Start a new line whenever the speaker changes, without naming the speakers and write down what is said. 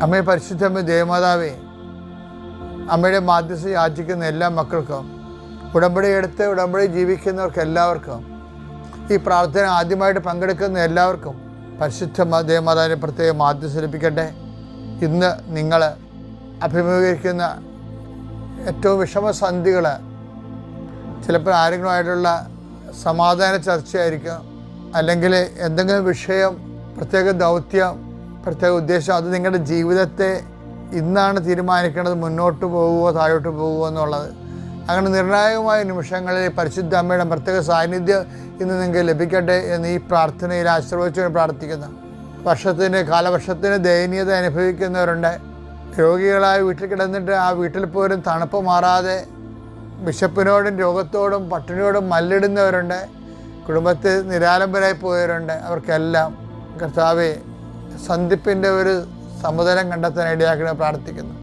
അമ്മയെ പരിശുദ്ധമ്മ ദേവമാതാവേ, അമ്മയുടെ മാധ്യസ്ഥ യാചിക്കുന്ന എല്ലാ മക്കൾക്കും, ഉടമ്പടി എടുത്ത് ഉടമ്പടി ജീവിക്കുന്നവർക്ക് എല്ലാവർക്കും, ഈ പ്രാർത്ഥന ആദ്യമായിട്ട് പങ്കെടുക്കുന്ന എല്ലാവർക്കും പരിശുദ്ധ ദേവമാതാവിനെ പ്രത്യേകം മാധ്യസ്ഥ ലഭിക്കട്ടെ. ഇന്ന് നിങ്ങൾ അഭിമുഖീകരിക്കുന്ന ഏറ്റവും വിഷമസന്ധികൾ ചിലപ്പോൾ ആരെങ്കിലുമായിട്ടുള്ള സമാധാന ചർച്ചയായിരിക്കും, അല്ലെങ്കിൽ എന്തെങ്കിലും വിഷയം, പ്രത്യേക ദൗത്യം, പ്രത്യേക ഉദ്ദേശം. അത് നിങ്ങളുടെ ജീവിതത്തെ ഇന്നാണ് തീരുമാനിക്കേണ്ടത്, മുന്നോട്ട് പോകുമോ താഴോട്ട് പോകുമോ എന്നുള്ളത്. അങ്ങനെ നിർണായകമായ നിമിഷങ്ങളിൽ പരിശുദ്ധ അമ്മയുടെ പ്രത്യേക സാന്നിധ്യം ഇന്ന് നിങ്ങൾക്ക് ലഭിക്കട്ടെ എന്ന് ഈ പ്രാർത്ഥനയിൽ ആശ്രയിച്ചുകൊണ്ട് പ്രാർത്ഥിക്കുന്നു. കാലവർഷത്തിന് ദയനീയത അനുഭവിക്കുന്നവരുണ്ട്. രോഗികളായ വീട്ടിൽ കിടന്നിട്ട് ആ വീട്ടിൽ പോലും തണുപ്പ് മാറാതെ വിശപ്പിനോടും രോഗത്തോടും പട്ടിണിയോടും മല്ലിടുന്നവരുണ്ട്. കുടുംബത്തിൽ നിരാലംബരായി പോയവരുണ്ട്. അവർക്കെല്ലാം കർത്താവേ, സന്ധിപ്പിൻ്റെ ഒരു സമുദ്രം കണ്ടെത്താൻ ഇടയാക്കണേ പ്രാർത്ഥിക്കുന്നു.